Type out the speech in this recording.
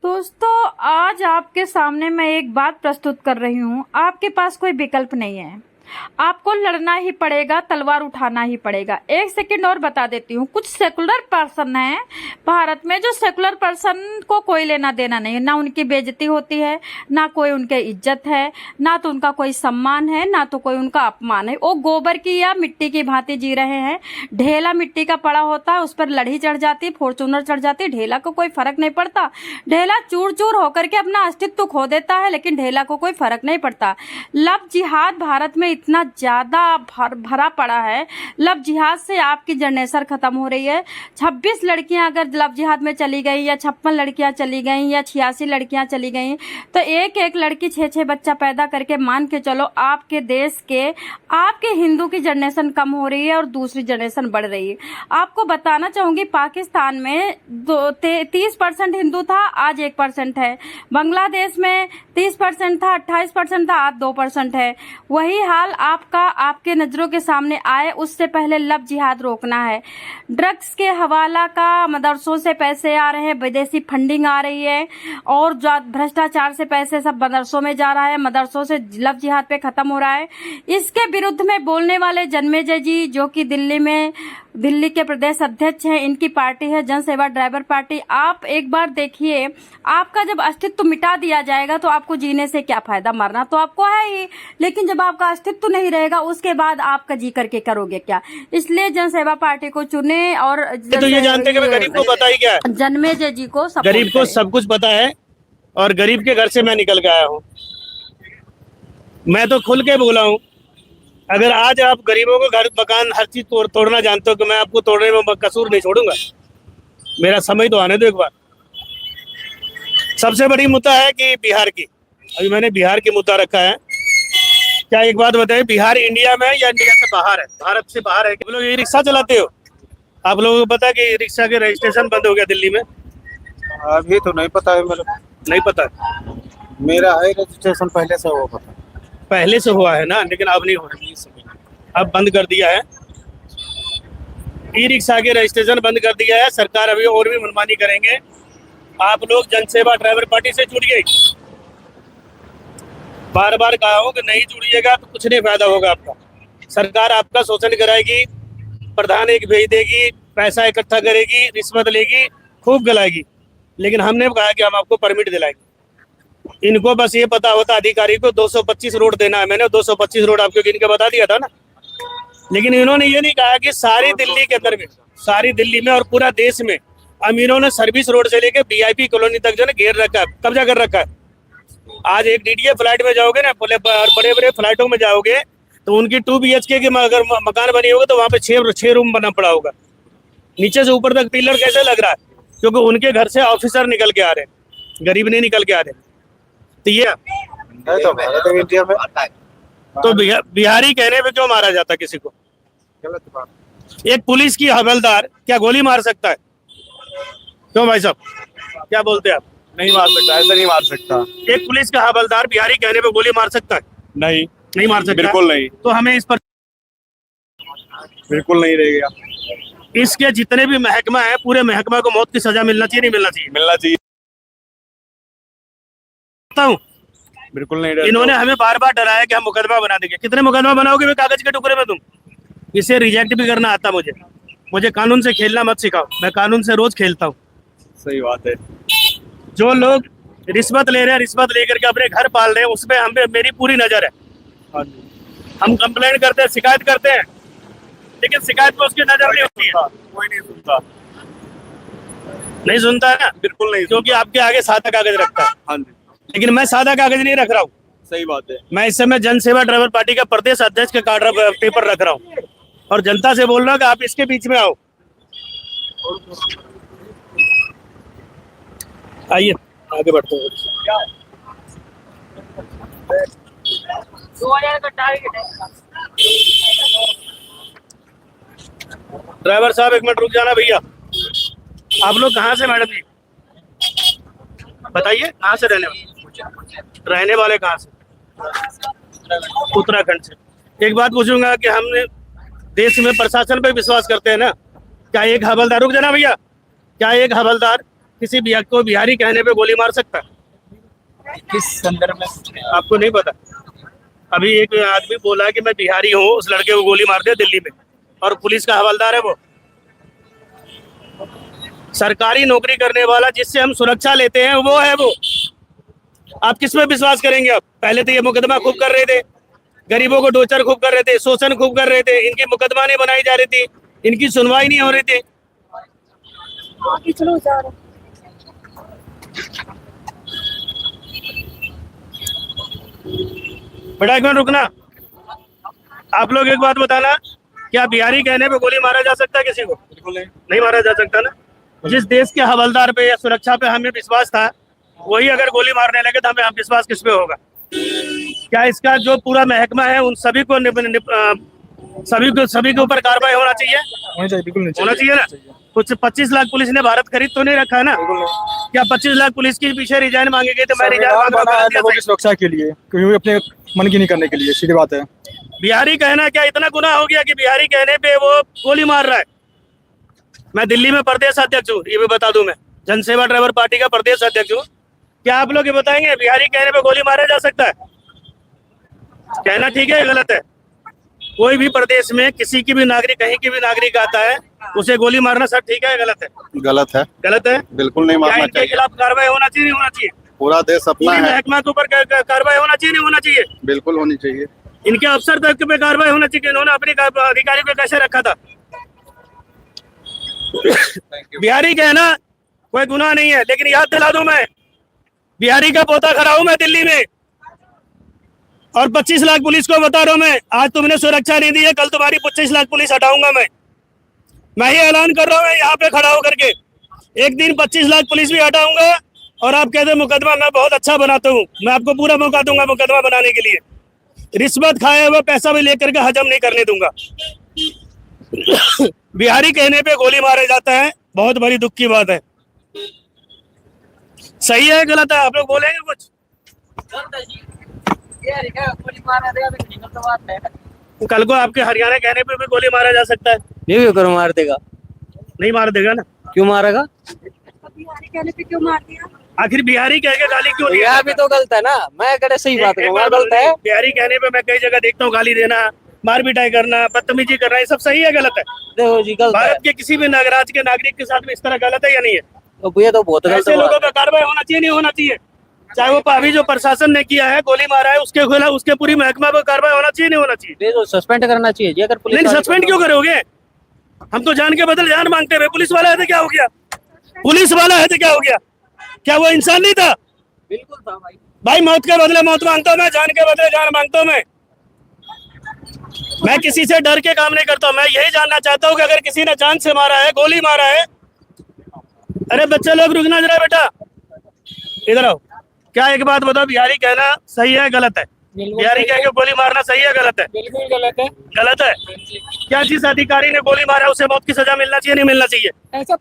दोस्तों, आज आपके सामने मैं एक बात प्रस्तुत कर रही हूँ। आपके पास कोई विकल्प नहीं है, आपको लड़ना ही पड़ेगा, तलवार उठाना ही पड़ेगा। एक सेकंड और बता देती हूँ। कुछ सेकुलर पर्सन हैं भारत में, जो सेकुलर पर्सन को कोई लेना देना नहीं है, ना उनकी बेइज्जती होती है, ना कोई उनके इज्जत है, ना तो उनका कोई सम्मान है, ना तो कोई उनका अपमान है। वो गोबर की या मिट्टी की भांति जी रहे हैं। ढेला मिट्टी का पड़ा होता है, उस पर लड़ी चढ़ जाती, फॉर्चूनर चढ़ जाती, ढेला को कोई फर्क नहीं पड़ता। ढेला चूर चूर होकर के अपना अस्तित्व खो देता है, लेकिन ढेला को कोई फर्क नहीं पड़ता। लव जिहाद भारत में इतना ज्यादा भरा पड़ा है। लव जिहाद से आपकी जनरेशन खत्म हो रही है। 26 लड़कियां अगर लव जिहाद में चली गई, या 56 लड़कियां चली गई, या 86 लड़कियां चली गई, तो एक एक लड़की 6-6 बच्चा पैदा करके मान के चलो आपके देश के, आपके हिंदू की जनरेशन कम हो रही है और दूसरी जनरेशन बढ़ रही है। आपको बताना चाहूंगी, पाकिस्तान में 30% हिंदू था, आज 1% है। बांग्लादेश में 30% था, 28% था, आज 2% है। वही हाल आपके नजरों के सामने आए, उससे पहले लव जिहाद रोकना है। ड्रग्स के हवाला का मदरसों से पैसे आ रहे हैं, विदेशी फंडिंग आ रही है, और भ्रष्टाचार से पैसे सब मदरसों में जा रहा है, मदरसों से लव जिहाद पे खत्म हो रहा है। इसके विरुद्ध में बोलने वाले जन्मेजय जी, जो कि दिल्ली के प्रदेश अध्यक्ष हैं, इनकी पार्टी है जन सेवा ड्राइवर पार्टी। आप एक बार देखिए, आपका जब अस्तित्व मिटा दिया जाएगा तो आपको जीने से क्या फायदा, मरना तो आपको है ही, लेकिन जब आपका अस्तित्व नहीं रहेगा उसके बाद आपका जी करके करोगे क्या। इसलिए जन सेवा पार्टी को चुने। और तो ये जानते कि गरीब को पता ही क्या है, जन्मेजय जी को गरीब को सब कुछ पता है, और गरीब के घर से मैं निकल के आया हूँ। मैं तो खुल के बोला हूँ, अगर आज आप गरीबों को घर मकान हर चीज तोड़ना जानते हो, कि मैं आपको तोड़ने में कसूर नहीं छोड़ूंगा। मेरा समय तो आने दो एक बार। सबसे बड़ी मुद्दा है कि बिहार की, अभी मैंने बिहार की मुद्दा रखा है। क्या एक बात बताइए, बिहार इंडिया में या इंडिया से बाहर है, भारत से बाहर है? आप लोग ये रिक्शा चलाते हो, आप लोगों को पता है कि रिक्शा के रजिस्ट्रेशन बंद हो गया दिल्ली में? अभी तो नहीं पता है मेरे, नहीं पता। मेरा है रजिस्ट्रेशन पहले से हो पता, पहले से हुआ है ना, लेकिन अब नहीं हो रहा है, अब बंद कर दिया है। ई रिक्शा के रजिस्ट्रेशन बंद कर दिया है सरकार। अभी और भी मनमानी करेंगे। आप लोग जनसेवा ड्राइवर पार्टी से जुड़ गए, बार बार कहा हो कि नहीं जुड़िएगा तो कुछ नहीं फायदा होगा आपका। सरकार आपका शोषण कराएगी, प्रधान एक भेज देगी, पैसा इकट्ठा करेगी, रिश्वत लेगी, खूब गलाएगी, लेकिन हमने कहा कि हम आपको परमिट दिलाएंगे। इनको बस ये पता होता अधिकारी को 225 रोड देना है। मैंने 225 रोड आपको गिन के बता दिया था ना, लेकिन इन्होंने ये नहीं कहा कि सारी दिल्ली के अंदर में, सारी दिल्ली में और पूरा देश में अमीरों ने सर्विस रोड से लेके वीआईपी कॉलोनी तक जो है घेर रखा है, कब्जा कर रखा है। आज एक डीडीए फ्लाइट में जाओगे ना, बड़े बड़े फ्लाइटों में जाओगे तो उनकी 2 BHK की अगर मकान बनी होगी तो वहाँ पे 6 रूम बना पड़ा होगा। नीचे से ऊपर तक पिलर कैसे लग रहा है? क्योंकि उनके घर से ऑफिसर निकल के आ रहे हैं, गरीब नहीं निकल के आ रहे। तो ये तो भारत में इंडिया में तो बिहारी कहने पे क्यों मारा जाता किसी को? गलत बात। एक पुलिस की हवलदार क्या गोली मार सकता है? क्यों भाई साहब, क्या बोलते हैं आप? नहीं मार सकता, ऐसा नहीं मार सकता। एक पुलिस का हवलदार बिहारी कहने पे गोली मार सकता है? नहीं, नहीं मार सकता, बिल्कुल नहीं। तो हमें इस पर बिल्कुल नहीं रहेगा। इसके जितने भी महकमा है, पूरे महकमा को मौत की सजा मिलना चाहिए, नहीं मिलना चाहिए? मिलना चाहिए। हूँ बिल्कुल नहीं रहेगा। इन्होंने हमें बार बार डराया कि हम मुकदमा बना देंगे। कितने मुकदमा बनाओगे वे कागज के टुकड़े में तुम? इसे रिजेक्ट भी करना आता मुझे कानून से खेलना मत सिखाओ, मैं कानून से रोज खेलता हूँ। सही बात है। जो लोग रिश्वत ले रहे हैं, रिश्वत लेकर के अपने घर पाल रहे हैं, उसमें हमें मेरी पूरी नजर है। हम कंप्लेंट करते हैं, शिकायत करते हैं, लेकिन शिकायत में उसकी नजर नहीं होती है। कोई नहीं सुनता, नहीं सुनता है ना? बिल्कुल नहीं, क्योंकि आपके आगे सादा कागज रखता है। हाँ जी, लेकिन मैं सादा कागज नहीं रख रहा हूँ। सही बात है। मैं इस समय जन सेवा ड्राइवर पार्टी का प्रदेश अध्यक्ष का पेपर रख रहा हूँ, और जनता से बोल रहा हूँ कि आप इसके बीच में आओ। आइए आगे बढ़ते हैं। 2000 का टारगेट है। ड्राइवर साहब एक मिनट रुक जाना भैया। आप लोग कहाँ से मैडम जी, बताइए कहाँ से रहने वाले कहाँ से? उत्तराखंड से। एक बात पूछूंगा कि हमने देश में प्रशासन पे विश्वास करते हैं ना? क्या एक हवलदार, रुक जाना भैया, क्या एक हवलदार किसी को बिहारी कहने पे गोली मार सकता है? किस संदर्भ में? आपको नहीं पता? अभी एक आदमी बोला कि मैं बिहारी हूँ, उस लड़के को गोली मार दिया दिल्ली में, और पुलिस का हवलदार है वो। सरकारी नौकरी करने वाला जिससे हम सुरक्षा लेते हैं वो है वो। आप किस में विश्वास करेंगे? आप पहले तो ये मुकदमा खूब कर रहे थे, गरीबों को टॉर्चर खूब कर रहे थे, शोषण खूब कर रहे थे, इनकी मुकदमा नहीं बनाई जा रही थी, इनकी सुनवाई नहीं हो रही थी। चलो जा रहे। बेटा एक मिनट रुकना। आप लोग एक बात बताना, क्या बिहारी कहने पे गोली मारा जा सकता है किसी को? बिल्कुल नहीं मारा जा सकता ना। जिस देश के हवलदार पे या सुरक्षा पे हमें विश्वास था, वही अगर गोली मारने लगे तो हमें विश्वास किस पे होगा? क्या इसका जो पूरा महकमा है उन सभी को सभी के ऊपर कार्रवाई होना चाहिए? होना चाहिए, बिल्कुल नहीं होना चाहिए ना। कुछ 25 लाख पुलिस ने भारत खरीद तो नहीं रखा है ना? क्या 25 लाख पुलिस के पीछे रिजाइन मांगे गए तो मैं रिजाइन मांग रहा हूं लोगों की सुरक्षा के लिए, क्योंकि अपने मन की नहीं करने के लिए, सीधी बात है। बिहारी कहना क्या इतना गुनाह हो गया कि बिहारी कहने पे वो गोली मार रहा है? मैं दिल्ली में प्रदेश अध्यक्ष हूँ, ये भी बता दूं, मैं जनसेवा ड्राइवर पार्टी का प्रदेश अध्यक्ष हूँ। क्या आप लोग ये बताएंगे बिहारी कहने पे गोली मारा जा सकता है? कहना ठीक है या गलत है? कोई भी प्रदेश में किसी की भी नागरिक, कहीं की भी नागरिक आता है, उसे गोली मारना सर ठीक है या गलत है? गलत है, गलत है। बिल्कुल नहीं क्या मारना इनके चाहिए। खिलाफ कार्रवाई होना चाहिए नहीं होना चाहिए? पूरा देश अपना पूरी है, महकमा के ऊपर कार्रवाई होना चाहिए नहीं होना चाहिए? बिल्कुल होनी चाहिए। इनके अफसर तक पे कार्रवाई होना चाहिए। इन्होंने अपने अधिकारी को कैसे रखा था? बिहारी कहना कोई गुनाह नहीं है, लेकिन याद दिला दूं, मैं बिहारी का पोता खड़ा हूं मैं दिल्ली में, और 25 लाख पुलिस को बता रहा हूं मैं, आज तुमने सुरक्षा नहीं दी है, कल तुम्हारी 25 लाख पुलिस हटाऊंगा मैं ही ऐलान कर रहा हूं, यहाँ पे खड़ा होकर के। एक दिन 25 लाख पुलिस भी हटाऊंगा, और आप कहते मुकदमा मैं बहुत अच्छा बनाता हूँ, मैं आपको पूरा मौका दूंगा मुकदमा बनाने के लिए। रिश्वत खाए हुए पैसा भी लेकर के हजम नहीं करने दूंगा। बिहारी कहने पे गोली मारा जाता है, बहुत बड़ी दुख की बात है। सही है गलत है? आप लोग बोलेंगे कुछ? कल को आपके हरियाणा कहने पे भी गोली मारा जा सकता है। नहीं करो, मार देगा। नहीं मार देगा ना? क्यों मारेगा? बिहारी कहने पे क्यों मार दिया? आखिर बिहारी कह के गाली क्यों दिया? यह भी तो गलत है ना। मैं करे सही बात एक करूँ, बात गलत है। बिहारी कहने पे मैं कई जगह देखता हूँ गाली देना, मार पिटाई करना, बदतमीजी करना, ये सब सही है गलत है? देखो जी, गलत है। भारत के किसी भी राज्य के नागरिक के साथ में इस तरह गलत है या नहीं है? तो ये तो बहुत गलत ऐसे लोगों पर कार्रवाई होना चाहिए नहीं होना चाहिए? चाहे वो अभी जो प्रशासन ने किया है, गोली मारा है, उसके खिलाफ उसके पूरी महकमा पर कार्रवाई होना चाहिए नहीं होना चाहिए? है। तो सस्पेंड करना चाहिए जी, अगर पुलिस नहीं सस्पेंड क्यों करोगे? हम तो जान के बदले जान मांगते हुए, पुलिस वाला है तो क्या हो गया? पुलिस वाला है तो क्या हो गया? क्या वो इंसान नहीं था? बिल्कुल था भाई। भाई मौत के बदले मौत मांगता हूँ मैं, जान के बदले जान मांगता हूँ मैं किसी से डर के काम नहीं करता हूँ। मैं यही जानना चाहता हूँ कि अगर किसी ने जान से मारा है, गोली मारा है, अरे बच्चे लोग रुकना जरा, बेटा इधर आओ। क्या एक बात बताओ, बिहारी कहना सही है गलत है? बिहारी कह के गोली मारना सही है गलत है? बिल्कुल गलत है। गलत है। क्या जिस अधिकारी ने गोली मारा उसे मौत की सजा मिलना चाहिए नहीं मिलना चाहिए? ऐसा